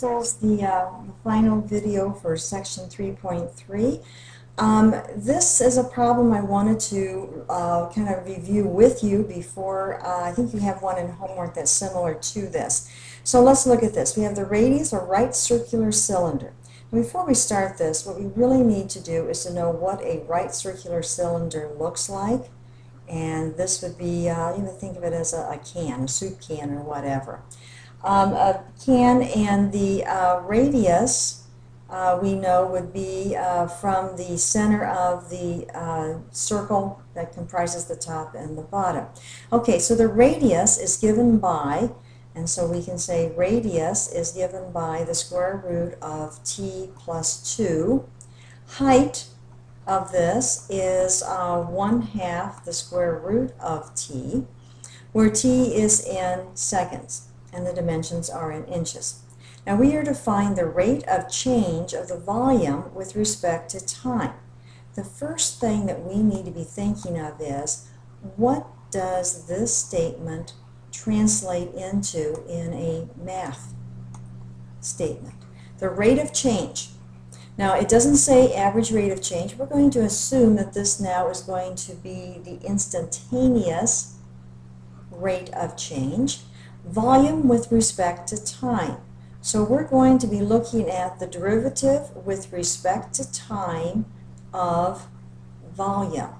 this is the final video for section 3.3. This is a problem I wanted to kind of review with you before. I think you have one in homework that's similar to this. So let's look at this. We have the radius, or right circular cylinder. And before we start this, what we really need to do is to know what a right circular cylinder looks like. And this would be, you would think of it as a can, a soup can or whatever. A can, and the radius we know would be from the center of the circle that comprises the top and the bottom. Okay, so the radius is given by, and so we can say radius is given by the square root of t plus 2. Height of this is 1/2 the square root of t, where t is in seconds and the dimensions are in inches. Now we are to find the rate of change of the volume with respect to time. The first thing that we need to be thinking of is, what does this statement translate into in a math statement? The rate of change. Now it doesn't say average rate of change. We're going to assume that this now is going to be the instantaneous rate of change. Volume with respect to time. So we're going to be looking at the derivative with respect to time of volume.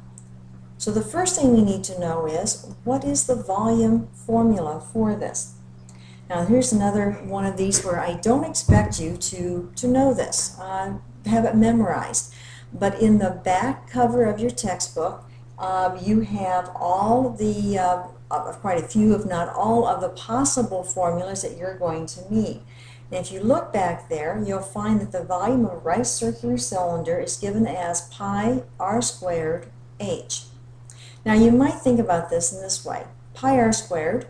So the first thing we need to know is, what is the volume formula for this? Now here's another one of these where I don't expect you to know this, have it memorized. But in the back cover of your textbook, you have all the, quite a few, if not all, of the possible formulas that you're going to need. And if you look back there, you'll find that the volume of a right circular cylinder is given as pi r squared h. Now you might think about this in this way. Pi r squared,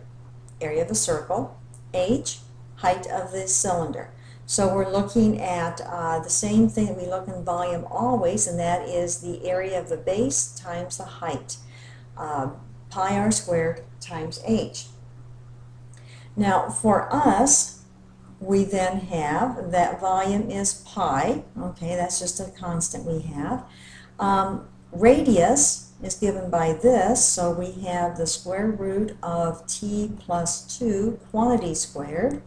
area of a circle, h, height of the cylinder. So we're looking at the same thing that we look in volume always, and that is the area of the base times the height. Pi r squared times h. Now for us, we then have that volume is pi. Okay, that's just a constant we have. Radius is given by this, so we have the square root of t plus 2 quantity squared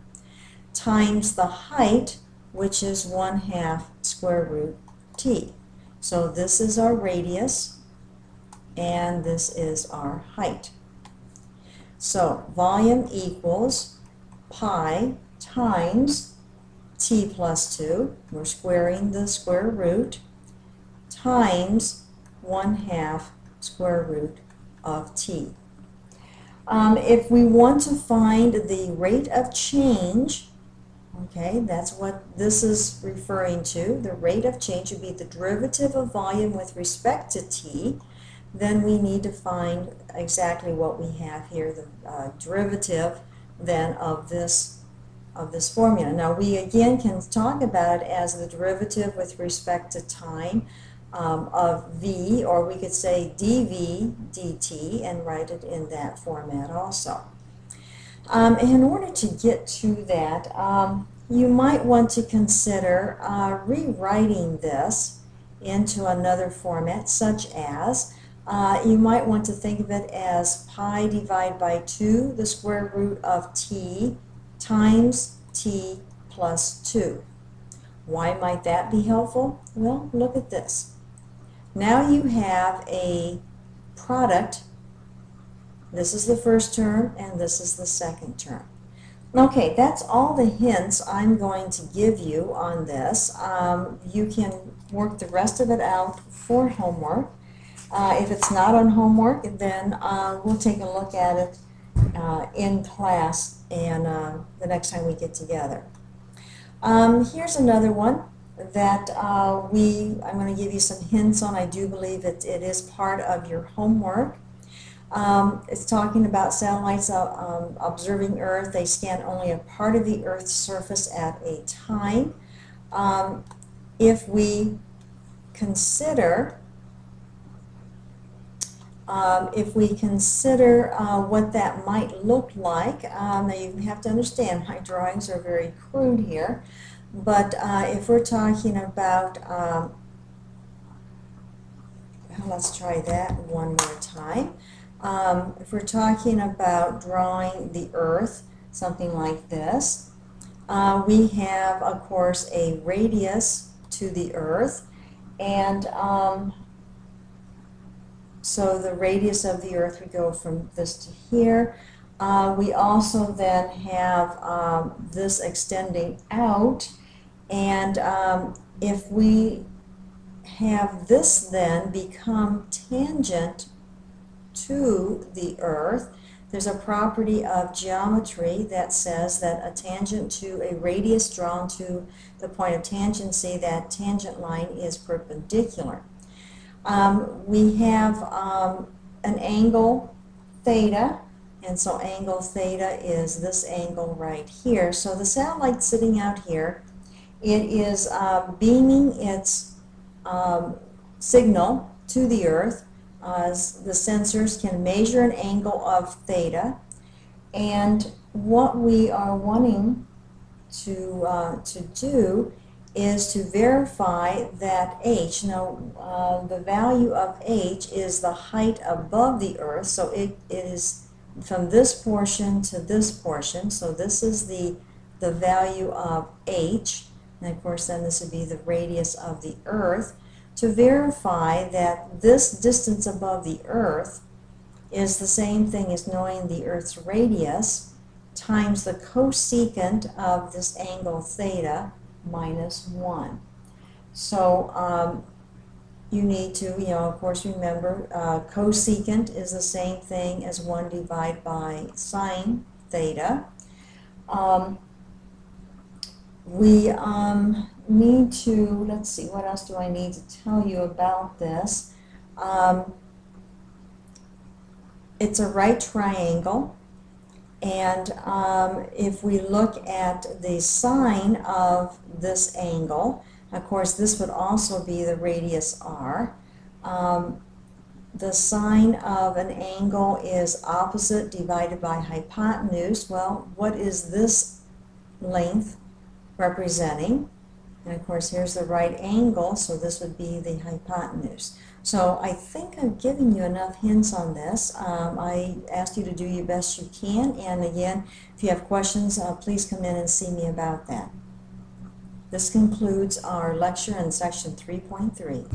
times the height, which is 1/2 square root t. So this is our radius and this is our height. So volume equals pi times t plus 2, we're squaring the square root, times 1/2 square root of t. If we want to find the rate of change, okay, that's what this is referring to. The rate of change would be the derivative of volume with respect to t. Then we need to find exactly what we have here, the derivative then of this formula. Now we again can talk about it as the derivative with respect to time of v, or we could say dv dt and write it in that format also. In order to get to that, you might want to consider rewriting this into another format, such as you might want to think of it as pi divided by 2, the square root of t, times t plus 2. Why might that be helpful? Well, look at this. Now you have a product. This is the first term and this is the second term. Okay, that's all the hints I'm going to give you on this. You can work the rest of it out for homework. If it's not on homework, then we'll take a look at it in class and the next time we get together. Here's another one that I'm going to give you some hints on. I do believe it is part of your homework. It's talking about satellites observing Earth. They scan only a part of the Earth's surface at a time. If we consider If we consider what that might look like, now you have to understand my drawings are very crude here, but if we're talking about, let's try that one more time. If we're talking about drawing the Earth, something like this, we have, of course, a radius to the Earth, and so the radius of the Earth would go from this to here. We also then have this extending out, and if we have this then become tangent to the Earth, there's a property of geometry that says that a tangent to a radius drawn to the point of tangency, that tangent line is perpendicular. We have an angle theta, and so angle theta is this angle right here. So the satellite sitting out here, it is beaming its signal to the Earth. The sensors can measure an angle of theta, and what we are wanting to do is to verify that h, now the value of h is the height above the Earth, so it is from this portion to this portion, so this is the value of h, and of course then this would be the radius of the Earth, to verify that this distance above the Earth is the same thing as knowing the Earth's radius times the cosecant of this angle theta minus 1. So you need to, of course, remember cosecant is the same thing as 1 divided by sine theta. We need to, let's see, what else do I need to tell you about this? It's a right triangle, and if we look at the sine of this angle, of course this would also be the radius r. The sine of an angle is opposite divided by hypotenuse. Well, what is this length representing? And of course here's the right angle, so this would be the hypotenuse. So I think I've given you enough hints on this. I asked you to do your best you can, and again, if you have questions, please come in and see me about that. This concludes our lecture in section 3.3.